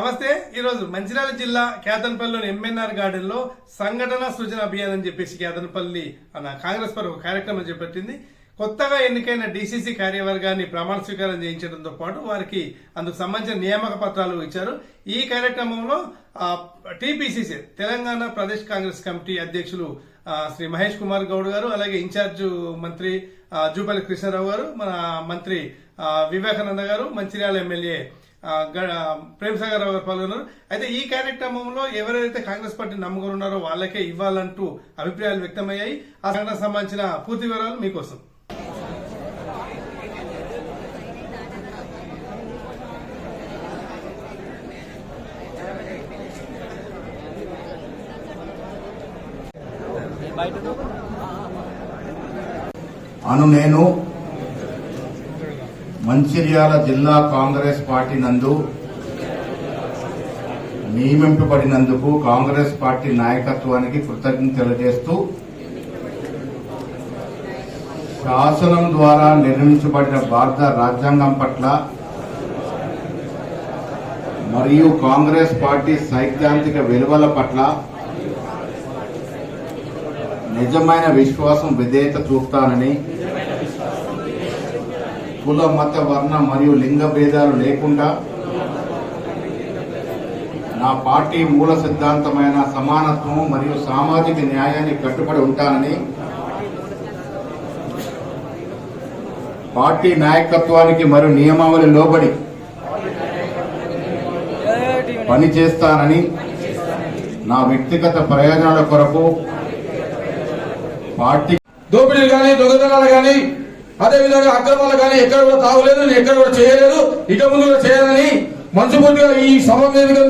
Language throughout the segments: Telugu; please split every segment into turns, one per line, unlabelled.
నమస్తే. ఈరోజు మంచిర్యాల జిల్లా కేతన్పల్లిలోని ఎంఎన్ఆర్ గార్డెన్ లో సంఘటన సృజన అభియాన్ అని చెప్పేసి కేతన్పల్లి అన్న కాంగ్రెస్ పార్టీ ఒక కార్యక్రమం చేపట్టింది. కొత్తగా ఎన్నికైన డీసీసీ కార్యవర్గాన్ని ప్రమాణ స్వీకారం చేయించడంతో పాటు వారికి అందుకు సంబంధించిన నియామక పత్రాలు ఇచ్చారు. ఈ కార్యక్రమంలో టీపీసీసీ తెలంగాణ ప్రదేశ్ కాంగ్రెస్ కమిటీ అధ్యక్షులు శ్రీ మహేష్ కుమార్ గౌడ్ గారు, అలాగే ఇన్ఛార్జ్ మంత్రి జూపల్లి కృష్ణారావు గారు, మన మంత్రి వివేకానంద గారు, మంచిర్యాల ఎమ్మెల్యే ప్రేమసాగర్ రావు గారు పాల్గొన్నారు. అయితే ఈ కార్యక్రమంలో ఎవరైతే కాంగ్రెస్ పార్టీ నమ్మకం ఉన్నారో వాళ్ళకే ఇవ్వాలంటూ అభిప్రాయాలు వ్యక్తమయ్యాయి. ఆ సంఘటనకు సంబంధించిన పూర్తి వివరాలు మీకోసం.
నేను మంచిర్యాల జిల్లా కాంగ్రెస్ పార్టీ నందు నియమింపబడినందుకు కాంగ్రెస్ పార్టీ నాయకత్వానికి కృతజ్ఞతలు తెలియజేస్తూ శాసనం ద్వారా నిర్మించబడిన భారత రాజ్యాంగం పట్ల మరియు కాంగ్రెస్ పార్టీ సైద్ధాంతిక విలువల పట్ల నిజమైన విశ్వాసం విధేయత చూపుతానని, కుల మత వర్ణ మరియు లింగ భేదాలు లేకుండా నా పార్టీ మూల సిద్ధాంతమైన సమానత్వం మరియు సామాజిక న్యాయానికి కట్టుబడి ఉంటానని, పార్టీ నాయకత్వానికి మరియు నియమావళి లోబడి పనిచేస్తానని, నా వ్యక్తిగత ప్రయోజనాల కొరకు పార్టీ
దోపిడీలు కానీ దొంగతనాలు కానీ అదేవిధంగా అక్రమాలు కానీ ఎక్కడ కూడా తాగలేదు, నేను ఎక్కడ కూడా చేయలేదు, ఇక ముందు కూడా చేయాలని మనస్ఫూర్తిగా ఈ సభ మీద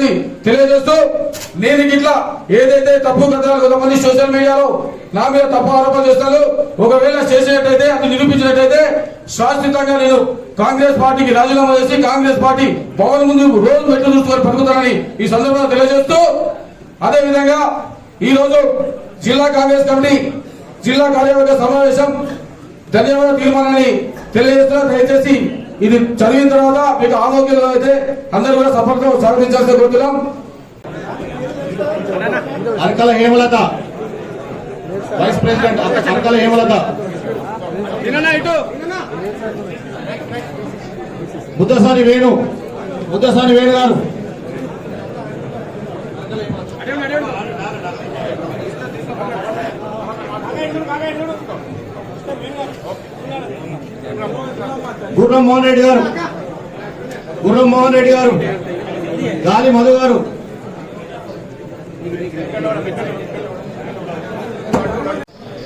తెలియజేస్తూ, నేను ఇట్లా ఏదైతే తప్పు కథనాలు కొంతమంది సోషల్ మీడియాలో నా మీద తప్పు ఆరోపణ చేస్తారు, ఒకవేళ చేసేటైతే అది నిరూపించినట్టయితే శాశ్వతంగా నేను కాంగ్రెస్ పార్టీకి రాజీనామా చేసి కాంగ్రెస్ పార్టీ భవన్ ముందు రోజు మెట్లు చూసుకొని పడుకుతానని ఈ సందర్భంగా తెలియజేస్తూ, అదేవిధంగా ఈ రోజు జిల్లా కాంగ్రెస్ కమిటీ జిల్లా కార్యవర్గ సమావేశం ధన్యవాద తీర్మానాన్ని తెలియజేస్తున్నా. దయచేసి ఇది చదివిన తర్వాత మీకు ఆమోదంగా అయితే అందరూ కూడా సఫలంగా స్వాగతించాల్సి కోరుతున్నాం.
అరకల హేమలత, వైస్ ప్రెసిడెంట్ అరకల హేమలత, ముద్దసాని వేణు గారు, గుర్రం మోహన్ రెడ్డి గారు, గాలి మధు గారు,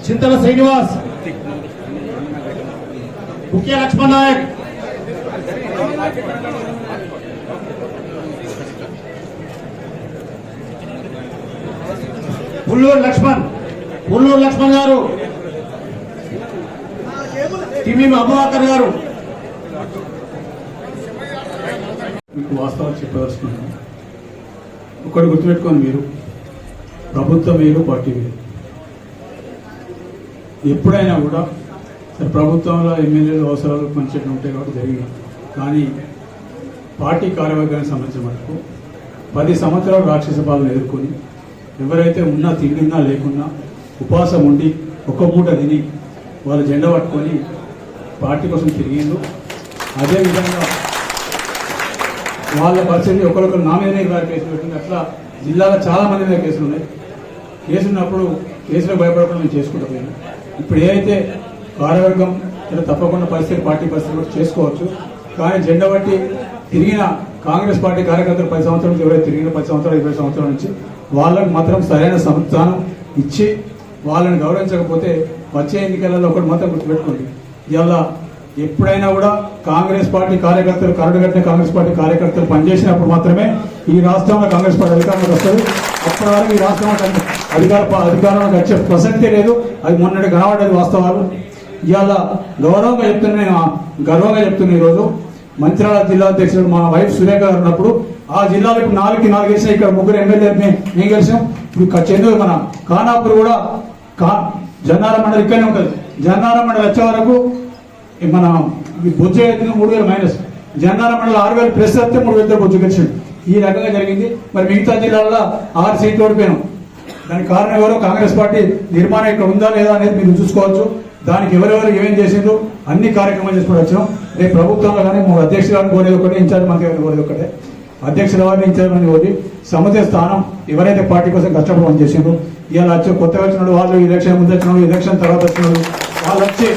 చింతల శ్రీనివాస్, ముఖ్య లక్ష్మణ్ నాయక్, పుల్లూరు లక్ష్మణ్ గారు, టిమిం అబుబకర్ గారు.
మీకు వాస్తవాలు చెప్పదలుచుకున్నాను. ఒకటి గుర్తుపెట్టుకోండి, మీరు ప్రభుత్వం వేరు, పార్టీ వేరు. ఎప్పుడైనా కూడా సరే ప్రభుత్వంలో ఎమ్మెల్యేలు అవసరాలు పనిచేయడం ఉంటాయి కాబట్టి జరిగింది. కానీ పార్టీ కార్యవర్గానికి సంబంధించిన మటుకు 10 సంవత్సరాలు రాక్షస పాలన ఎదుర్కొని ఎవరైతే ఉన్నా తిండిన్నా లేకున్నా ఉపవాసం ఉండి ఒక్క పూట తిని వాళ్ళ జెండా పట్టుకొని పార్టీ కోసం తిరిగిండు. అదేవిధంగా వాళ్ళ పరిస్థితి ఒకరొకరు నా మీదనే వారి కేసులు పెట్టింది. అట్లా జిల్లాలో చాలా మంది మీద కేసులు ఉన్నాయి. కేసు ఉన్నప్పుడు కేసులకు భయపడకుండా మేము చేసుకుంటూ పోయాను. ఇప్పుడు ఏదైతే కార్యవర్గం తప్పకుండా పార్టీ పరిస్థితి కూడా చేసుకోవచ్చు. కానీ జెండా బట్టి తిరిగిన కాంగ్రెస్ పార్టీ కార్యకర్తలు 10 సంవత్సరాల నుంచి ఎవరైతే తిరిగిన 10 సంవత్సరాలు 20 సంవత్సరాల నుంచి వాళ్ళకు మాత్రం సరైన స్థానం ఇచ్చి వాళ్ళని గౌరవించకపోతే వచ్చే ఎన్నికలలో ఒకటి మాత్రం గుర్తుపెట్టుకోండి, ఇలా ఎప్పుడైనా కూడా కాంగ్రెస్ పార్టీ కార్యకర్తలు కరడుగట్టిన కాంగ్రెస్ పార్టీ కార్యకర్తలు పనిచేసినప్పుడు మాత్రమే ఈ రాష్ట్రంలో కాంగ్రెస్ పార్టీ అధికారంలోకి వస్తుంది. అప్పటి వరకు ఈ రాష్ట్రంలో అధికారంలోకి వచ్చే ప్రసక్తే లేదు. అది మొన్నటి కనబడేది వాస్తవాలు. ఇవాళ గౌరవంగా చెప్తున్నా, నేను గర్వంగా చెప్తున్నా. ఈరోజు మంచిర్యాల జిల్లా అధ్యక్షుడు మా వైఫ్ సురేఖ గారు ఉన్నప్పుడు ఆ జిల్లాలో ఇప్పుడు 4 గెలిచినా, ఇక్కడ 3 ఎమ్మెల్యేలు మేము గెలిచాం. ఇప్పుడు చెందూరు మన ఖానాపూర్ కూడా జన్నారం మండలి ఇక్కడనే ఉంటుంది. జన్నారం మండలి వచ్చే వరకు మన బొజ్జ 3000 మైనస్, జన్నారం మండలి 6000 ప్లస్ వస్తే 3000 బొజ్జు గెలిచింది. ఈ రకంగా జరిగింది. మరి మిగతా జిల్లాల్లో 6 సీట్లు ఓడిపోయాం. దానికి కారణం ఎవరో కాంగ్రెస్ పార్టీ నిర్మాణం ఇక్కడ ఉందా లేదా అనేది మీరు చూసుకోవచ్చు. దానికి ఎవరెవరు ఏమేం చేసిండ్రు అన్ని కార్యక్రమాలు చేసుకుని వచ్చినాం. రేపు ప్రభుత్వంలో కానీ మా అధ్యక్షుల వారిని కోరేది ఒకటే, ఇన్ఛార్జ్ మంత్రి గారిని కోరేది ఒకటే. అధ్యక్షుల వారిని ఇన్ఛార్జ్ మంత్రి కోరి సమితి స్థానం ఎవరైతే పార్టీ కోసం కష్టపడి పనిచేసిండ్రు, ఇవాళ వచ్చి కొత్తగా వచ్చిన వాళ్ళు, ఎలక్షన్ ముందు వచ్చిన వాళ్ళు, ఎలక్షన్ తర్వాత వచ్చిన వాళ్ళు వచ్చి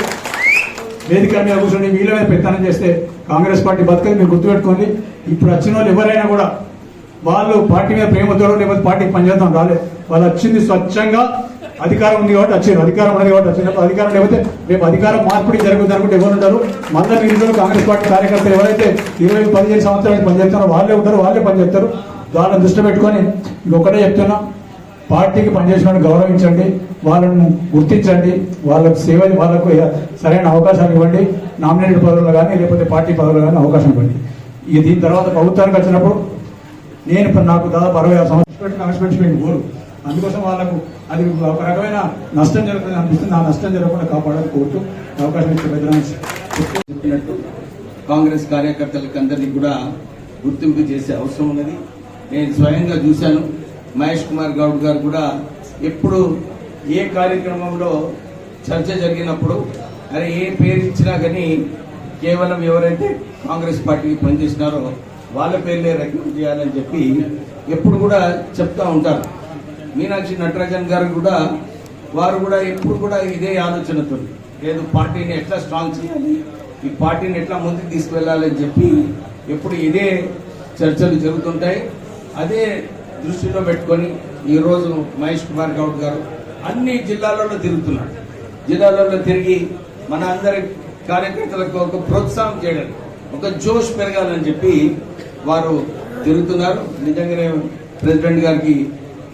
వేదిక మీద కూర్చొని వీళ్ళ మీద పెత్తనం చేస్తే కాంగ్రెస్ పార్టీ బతకదు. మీరు గుర్తుపెట్టుకోండి. ఇప్పుడు వచ్చిన వాళ్ళు ఎవరైనా కూడా వాళ్ళు పార్టీ మీద ప్రేమతో లేకపోతే పార్టీకి పనిచేద్దాం రాలేదు. వాళ్ళు వచ్చింది స్వచ్ఛంగా అధికారం ఉంది కాబట్టి వచ్చారు, అధికారం ఉన్నది కాబట్టి వచ్చినప్పుడు. అధికారం లేకపోతే రేపు అధికారం మార్పిడి జరుగుతుంది అనుకుంటే ఎవరు ఉంటారు? మళ్ళీ మీరు కాంగ్రెస్ పార్టీ కార్యకర్తలు ఎవరైతే 20-15 సంవత్సరాలకు పనిచేస్తారో వాళ్ళే ఉంటారు, వాళ్ళే పనిచేస్తారు. వాళ్ళని దృష్టి పెట్టుకొని ఇంకొకటే చెప్తున్నా, పార్టీకి పనిచేసిన వాళ్ళని గౌరవించండి, వాళ్ళను గుర్తించండి, వాళ్ళకు సేవ, వాళ్ళకు సరైన అవకాశాలు ఇవ్వండి. నామినేటెడ్ పదవులు కానీ లేకపోతే పార్టీ పదవులు కానీ అవకాశం ఇవ్వండి. ఇక దీని తర్వాత ప్రభుత్వానికి వచ్చినప్పుడు నాకు దాదాపు 66 సంవత్సరాలు కాన్స్టిట్యూషన్ కోరు. అందుకోసం వాళ్ళకు అది ఒక రకమైన నష్టం జరుగుతుంది అనిపిస్తుంది. ఆ నష్టం జరగకుండా కాపాడాలని కోరుతూ అవకాశం ఇచ్చే పెద్దలు
చెప్పినట్టు కాంగ్రెస్ కార్యకర్తలకు అందరినీ కూడా గుర్తింపు చేసే అవసరం ఉన్నది. నేను స్వయంగా చూశాను. మహేష్ కుమార్ గౌడ్ గారు కూడా ఎప్పుడు ఏ కార్యక్రమంలో చర్చ జరిగినప్పుడు అరే ఏ పేరు ఇచ్చినా కానీ కేవలం ఎవరైతే కాంగ్రెస్ పార్టీకి పనిచేసినారో వాళ్ళ పేర్లే రికమెండ్ చేయాలని చెప్పి ఎప్పుడు కూడా చెప్తా ఉంటారు. మీనాక్షి నటరాజన్ గారు కూడా వారు కూడా ఎప్పుడు కూడా ఇదే ఆలోచనతో లేదు పార్టీని ఎట్లా స్ట్రాంగ్ చేయాలి, ఈ పార్టీని ఎట్లా ముందుకు తీసుకువెళ్ళాలని చెప్పి ఎప్పుడు ఇదే చర్చలు జరుగుతుంటాయి. అదే దృష్టిలో పెట్టుకొని ఈరోజు మహేష్ కుమార్ గౌడ్ గారు అన్ని జిల్లాలలో తిరుగుతున్నాడు. జిల్లాలలో తిరిగి మన అందరి కార్యకర్తలకు ఒక ప్రోత్సాహం చేయడం, ఒక జోష్ పెరగాలని చెప్పి వారు తిరుగుతున్నారు. నిజంగానే ప్రెసిడెంట్ గారికి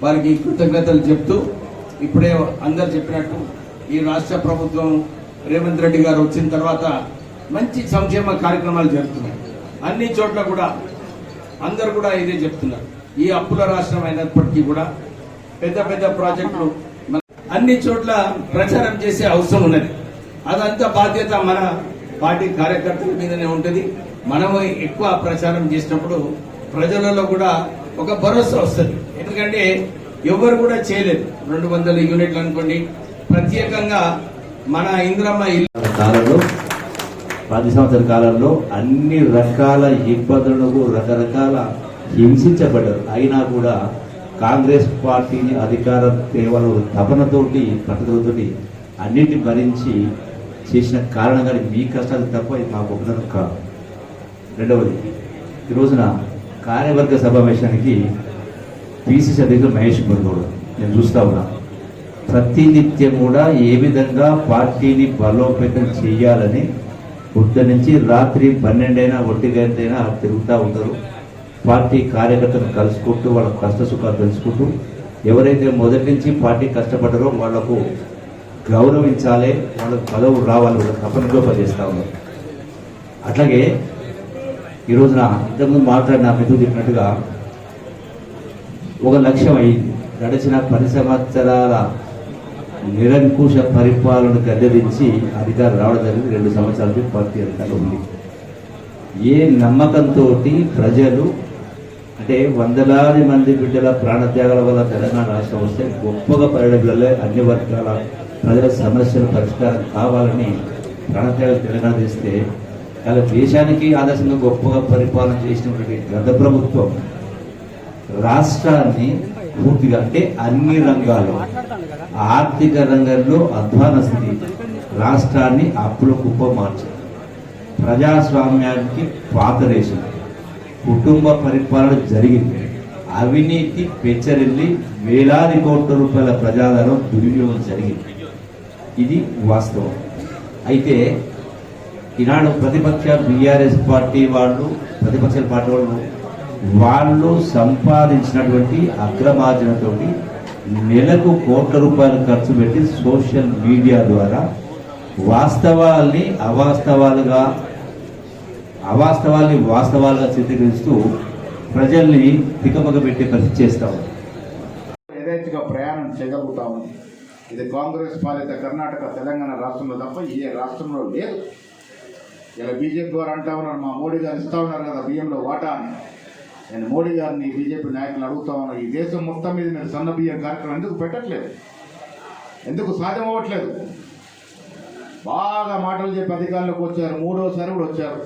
వారికి కృతజ్ఞతలు చెప్తూ ఇప్పుడే అందరు చెప్పినట్టు ఈ రాష్ట్ర ప్రభుత్వం రేవంత్ రెడ్డి గారు వచ్చిన తర్వాత మంచి సంక్షేమ కార్యక్రమాలు జరుగుతున్నాయి. అన్ని చోట్ల కూడా అందరు కూడా ఇదే చెప్తున్నారు. ఈ అప్పుల రాష్ట్రం అయినప్పటికీ కూడా పెద్ద పెద్ద ప్రాజెక్టులు అన్ని చోట్ల ప్రచారం చేసే అవసరం ఉన్నది. అదంతా బాధ్యత మన పార్టీ కార్యకర్తల మీదనే ఉంటుంది. మనము ఎక్కువ ప్రచారం చేసినప్పుడు ప్రజలలో కూడా ఒక భరోసా వస్తుంది. ఎందుకంటే ఎవరు కూడా చేయలేదు. 200 యూనిట్లు అనుకోండి, ప్రత్యేకంగా మన ఇందిరమ్మ ఇల్లు
కాలంలో 10 సంవత్సరాల కాలంలో అన్ని రకాల ఇబ్బందులకు రకరకాల హింసించబడ్డారు. అయినా కూడా కాంగ్రెస్ పార్టీని అధికారం కేవలం తపనతోటి పట్టుదలతోటి అన్నింటిని భరించి చేసిన కారణంగానే మీ కష్టాలు తప్ప ఇది మాకు ఉన్నది కాదు. రెండవది, ఈ రోజున కార్యవర్గ సమావేశానికి పిసిసి అధ్యక్షుడు మహేష్ కుమార్ గౌడ్ నేను చూస్తా ఉన్నా. ప్రతినిత్యం కూడా ఏ విధంగా పార్టీని బలోపేతం చేయాలని పొద్దు నుంచి రాత్రి 12 అయినా 1 గంటైనా తిరుగుతూ ఉంటారు. పార్టీ కార్యకర్తలను కలుసుకుంటూ వాళ్ళ కష్ట సుఖాలు తెలుసుకుంటూ ఎవరైతే మొదటి నుంచి పార్టీ కష్టపడ్డారో వాళ్లకు గౌరవించాలి, వాళ్ళకు పదవులు రావాలి, వాళ్ళ తపనతో పనిచేస్తూ ఉన్నారు. అట్లాగే ఈ రోజున ఇంతకుముందు మాట్లాడిన మిత్రులు చెప్పినట్టుగా ఒక లక్ష్యం అయింది. గడిచిన 10 సంవత్సరాల నిరంకుశ పరిపాలన గద్దెదించి అధికారం రావడం జరిగింది. 2 సంవత్సరాలకి పార్టీ అధికారం ఉంది. ఏ నమ్మకంతో ప్రజలు అంటే వందలాది మంది బిడ్డల ప్రాణత్యాగాల వల్ల తెలంగాణ రాష్ట్రం వస్తే గొప్పగా పరిణామాలే అన్ని వర్గాల ప్రజల సమస్యల పరిష్కారం కావాలని ప్రాణత్యాగాలు తెలంగాణ చేస్తే అలా దేశానికి ఆదర్శంగా గొప్పగా పరిపాలన చేసినటువంటి గత ప్రభుత్వం రాష్ట్రాన్ని పూర్తిగా అంటే అన్ని రంగాల్లో ఆర్థిక రంగంలో అధ్వాన స్థితి, రాష్ట్రాన్ని అప్పుల కుప్ప మార్చారు, ప్రజాస్వామ్యానికి పాతరేసింది, కుటుంబ పరిపాలన జరిగింది, అవినీతి పెచ్చరిల్లి వేలాది కోట్ల రూపాయల ప్రజాధనం దుర్వినియోగం జరిగింది. ఇది వాస్తవం. అయితే ఈనాడు ప్రతిపక్ష బీఆర్ఎస్ పార్టీ వాళ్ళు, ప్రతిపక్ష పార్టీ వాళ్ళు సంపాదించినటువంటి అక్రమార్జనతోటి నెలకు కోట్ల రూపాయలు ఖర్చు పెట్టి సోషల్ మీడియా ద్వారా వాస్తవాల్ని వాస్తవాలుగా చిత్రీకరిస్తూ ప్రజల్ని తికమక పెట్టే పరిస్థితి చేస్తాము.
యథేచ్ఛగా ప్రయాణం చేయగలుగుతాము. ఇది కాంగ్రెస్ పాలిత కర్ణాటక, తెలంగాణ రాష్ట్రంలో తప్ప ఏ రాష్ట్రంలో లేదు. ఇలా బీజేపీ వారు అంటా ఉన్నారు, మా మోడీ గారు ఇస్తా ఉన్నారు కదా బియ్యంలో వాటా అని. నేను మోడీ గారిని బీజేపీ నాయకులను అడుగుతా ఉన్నా, ఈ దేశం మొత్తం మీద నేను సన్న బియ్యం కార్యక్రమం ఎందుకు పెట్టట్లేదు, ఎందుకు సాధ్యం అవ్వట్లేదు? బాగా మాటలు చెప్పి అధికారంలోకి వచ్చారు, మూడోసారి కూడా వచ్చారు.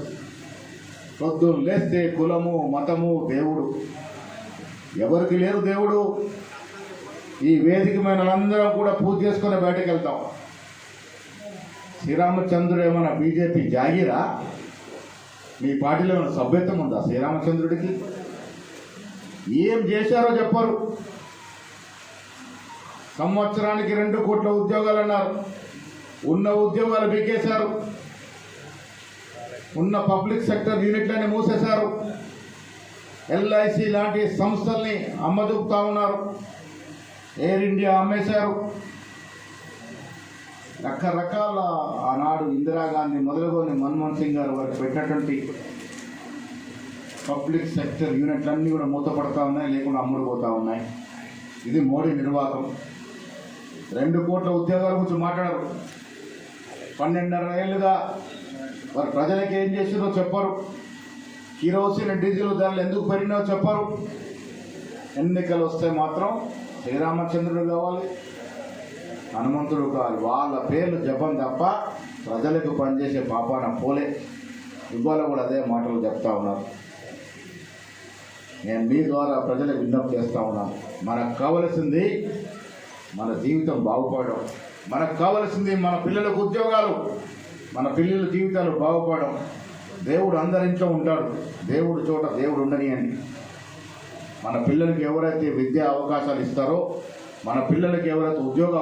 పొద్దున్న లేస్తే కులము మతము దేవుడు, ఎవరికి లేరు దేవుడు. ఈ వేదిక మీద అందరం కూడా పూజ చేసుకుని బయటకు వెళ్తాం. శ్రీరామచంద్రుడు ఏమన్నా బీజేపీ జాగీరా? మీ పార్టీలో ఏమైనా సభ్యత్వం ఉందా శ్రీరామచంద్రుడికి? ఏం చేశారో చెప్పరు. సంవత్సరానికి 2 కోట్ల ఉద్యోగాలు అన్నారు, ఉన్న ఉద్యోగాలు బీకేశారు. ఉన్న పబ్లిక్ సెక్టర్ యూనిట్లని మూసేశారు. ఎల్ఐసి లాంటి సంస్థల్ని అమ్మదూపుతా ఉన్నారు. ఎయిర్ ఇండియా అమ్మేశారు. రకరకాల ఆనాడు ఇందిరాగాంధీ మొదలుకొని మన్మోహన్ సింగ్ గారు వారికి పెట్టినటువంటి పబ్లిక్ సెక్టర్ యూనిట్లన్నీ కూడా మూతపడతా ఉన్నాయి, లేకుండా అమ్ముడుపోతూ ఉన్నాయి. ఇది మోడీ నిర్వాహకం. 2 కోట్ల ఉద్యోగాల గురించి మాట్లాడరు. 12.5 ఏళ్ళుగా వారు ప్రజలకు ఏం చేసిందో చెప్పరు. కిరోసిన్ డీజిల్ ధరలు ఎందుకు పెరిగినాయో చెప్పరు. ఎన్నికలు వస్తే మాత్రం శ్రీరామచంద్రుడు కావాలి, హనుమంతుడు కావాలి, వాళ్ళ పేర్లు జపం తప్ప ప్రజలకు పనిచేసే పాపాన పోలే. ఇవాళ కూడా అదే మాటలు చెప్తా ఉన్నారు. నేను మీ ద్వారా ప్రజలకు విజ్ఞప్తి చేస్తూ ఉన్నాను. మనకు కావలసింది మన జీవితం బాగుపడడం, మనకు కావలసింది మన పిల్లలకు ఉద్యోగాలు, మన పిల్లల జీవితాలు బాగుపడడం. దేవుడు అందరింట్లో ఉంటాడు, దేవుడు చోట దేవుడు ఉండనియండి. మన పిల్లలకి ఎవరైతే విద్యా అవకాశాలు ఇస్తారో, మన పిల్లలకి ఎవరైతే ఉద్యోగ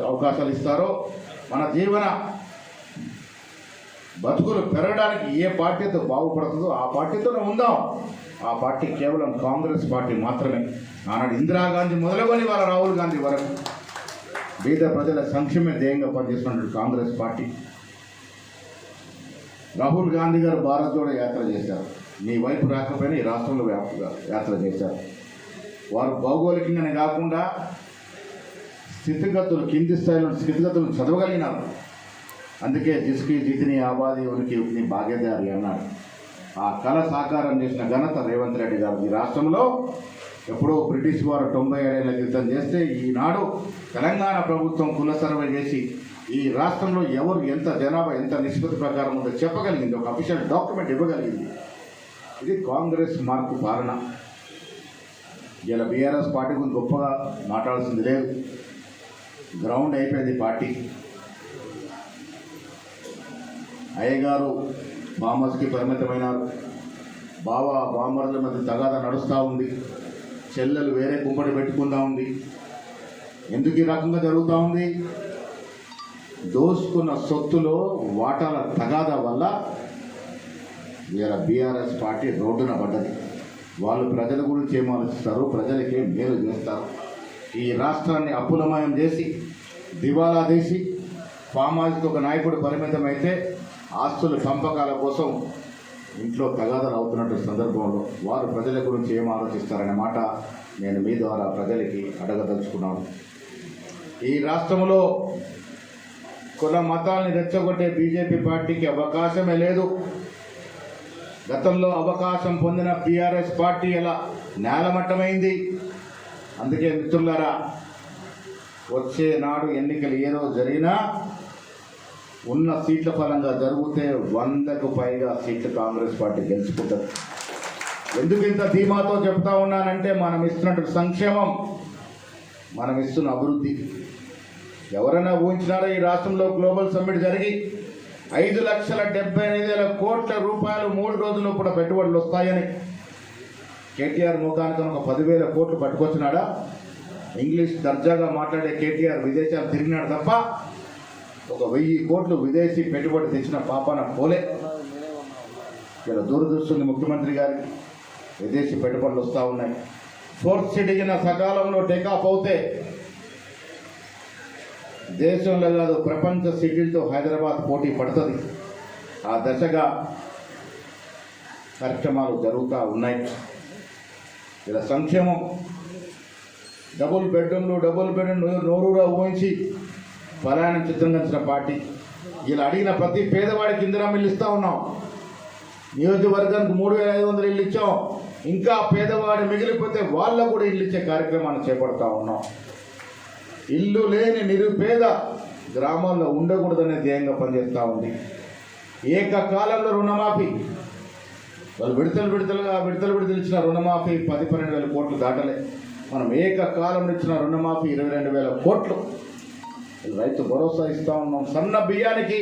అవకాశాలు ఇస్తారో, మన జీవన బతుకులు పెరగడానికి ఏ పార్టీతో బాగుపడుతుందో ఆ పార్టీతోనే ఉందాం. ఆ పార్టీ కేవలం కాంగ్రెస్ పార్టీ మాత్రమే. ఆనాడు ఇందిరాగాంధీ మొదలుకొని వాళ్ళ రాహుల్ గాంధీ వరకు బీద ప్రజల సంక్షేమ ధ్యేయంగా పనిచేస్తున్నటువంటి కాంగ్రెస్ పార్టీ. రాహుల్ గాంధీ గారు భారత్ జోడో యాత్ర చేశారు. మీ వైపు రాకపోయినా ఈ రాష్ట్రంలో యాత్ర చేశారు. వారు భౌగోళికంగానే కాకుండా కింది స్థాయిలో స్థితిగతులు చదవగలిగినారు. అందుకే జిస్కి జితిని ఆబాది ఉనికి ఉక్ని భాగ్యదారి అన్నారు. ఆ కళ సాకారం చేసిన ఘనత రేవంత్ రెడ్డి గారు. ఈ రాష్ట్రంలో ఎప్పుడో బ్రిటిష్ వారు 97 ఏళ్ల క్రితం చేస్తే, ఈనాడు తెలంగాణ ప్రభుత్వం కుల సర్వే చేసి ఈ రాష్ట్రంలో ఎవరు ఎంత జనాభా ఎంత నిష్పత్తి ప్రకారం ఉందో చెప్పగలిగింది, ఒక అఫీషియల్ డాక్యుమెంట్ ఇవ్వగలిగింది. ఇది కాంగ్రెస్ మార్పు పాలన. ఇలా బీఆర్ఎస్ పార్టీ గురించి గొప్పగా మాట్లాడాల్సింది లేదు. గ్రౌండ్ అయిపోయింది పార్టీ. అయ్యగారు బామర్స్కి పరిమితమైనారు. బామర్ల మధ్య తగాదా నడుస్తూ ఉంది. చెల్లెలు వేరే కుంపటి పెట్టుకుంటా ఉంది. ఎందుకు ఈ రకంగా జరుగుతూ ఉంది? దోసుకున్న సొత్తులో వాటాల తగాదా వల్ల ఇలా బీఆర్ఎస్ పార్టీ రోడ్డున పడ్డది. వాళ్ళు ప్రజల గురించి ఏం ఆలోచిస్తారు, ప్రజలకే మేలు చేస్తారు. ఈ రాష్ట్రాన్ని అప్పులమయం చేసి దివాలా తీసి ఫామ్ హౌస్కి ఒక నాయకుడు పరిమితమైతే ఆస్తుల పంపకాల కోసం ఇంట్లో తగాదాలు అవుతున్నట్టు సందర్భంలో వారు ప్రజల గురించి ఏం ఆలోచిస్తారనే మాట నేను మీ ద్వారా ప్రజలకి అడగదలుచుకున్నాను. ఈ రాష్ట్రంలో కుల మతాల్ని రెచ్చగొట్టే బీజేపీ పార్టీకి అవకాశమే లేదు. గతంలో అవకాశం పొందిన బీఆర్ఎస్ పార్టీ ఇలా నేలమట్టమైంది. అందుకే మిత్రులారా, వచ్చే నాడు ఎన్నికలు ఏ రోజు జరిగినా ఉన్న సీట్ల ఫలంగా జరిగితే 100కు పైగా సీట్లు కాంగ్రెస్ పార్టీ గెలుచుకుంటుంది. ఎందుకు ఇంత ధీమాతో చెప్తా ఉన్నానంటే, మనం ఇస్తున్నట్టు సంక్షేమం, మనం ఇస్తున్న అభివృద్ధి ఎవరైనా ఊహించినారో ఈ రాష్ట్రంలో గ్లోబల్ సమ్మిట్ జరిగి 5,75,000 కోట్ల రూపాయలు 3 రోజుల్లో కూడా పెట్టుబడులు వస్తాయని కేటీఆర్ ముఖానికి ఒక 10,000 కోట్లు పట్టుకొచ్చినాడా? ఇంగ్లీష్ దర్జాగా మాట్లాడే కేటీఆర్ విదేశాలు తిరిగినాడు తప్ప ఒక 1000 కోట్లు విదేశీ పెట్టుబడి తెచ్చిన పాపాన పోలే. ఇలా దూరదృష్టి ముఖ్యమంత్రి గారికి విదేశీ పెట్టుబడులు వస్తూ ఉన్నాయి. 4th సిటిజన్ సకాలంలో టేకాఫ్ అవుతే దేశంలో కాదు ప్రపంచ సిటీలతో హైదరాబాద్ పోటీ పడుతుంది. ఆ దశగా కార్యక్రమాలు జరుగుతూ ఉన్నాయి. ఇలా సంక్షేమం, డబుల్ బెడ్రూమ్ నోరూరా ఊహించి పలాయనం చిత్రంగా పార్టీ. ఇలా అడిగిన ప్రతి పేదవాడికి ఇందిరా మిల్లు ఇస్తూ ఉన్నాం. నియోజకవర్గానికి 3,500 ఇల్లు ఇచ్చాం. ఇంకా పేదవాడు మిగిలిపోతే వాళ్ళకు కూడా ఇల్లు ఇచ్చే కార్యక్రమాన్ని చేపడతా ఉన్నాం. ఇల్లు లేని నిరుపేద గ్రామాల్లో ఉండకూడదనే ధ్యేయంగా పనిచేస్తూ ఉంది. ఏకకాలంలో రుణమాఫీ, వాళ్ళు విడతలు ఇచ్చిన రుణమాఫీ 10-12 వేల కోట్లు దాటలే. మనం ఏకకాలంలో ఇచ్చిన రుణమాఫీ 22,000 కోట్లు. రైతు భరోసా ఇస్తూ ఉన్నాం. సన్న బియ్యానికి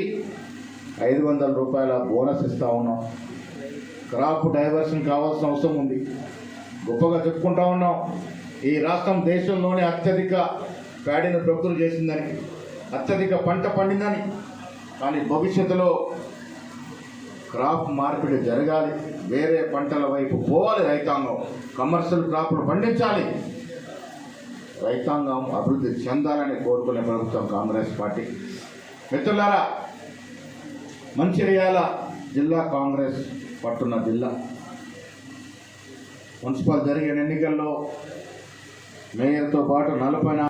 500 రూపాయల బోనస్ ఇస్తూ ఉన్నాం. క్రాప్ డైవర్షన్ కావాల్సిన అవసరం ఉంది. గొప్పగా చెప్పుకుంటా ఉన్నాం. ఈ రాష్ట్రం దేశంలోనే అత్యధిక ప్యాడీని ప్రకృతి చేసిందని, అత్యధిక పంట పండిందని. కానీ భవిష్యత్తులో క్రాప్ మార్పిడి జరగాలి, వేరే పంటల వైపు పోవాలి. రైతాంగం కమర్షియల్ క్రాప్లు పండించాలి. రైతాంగం అభివృద్ధి చెందాలని కోరుకునే ప్రభుత్వం కాంగ్రెస్ పార్టీ. మిత్రులారా, మంచిర్యాల జిల్లా కాంగ్రెస్ పట్టున్న జిల్లా. మున్సిపల్ జరిగిన ఎన్నికల్లో మేయర్తో పాటు 44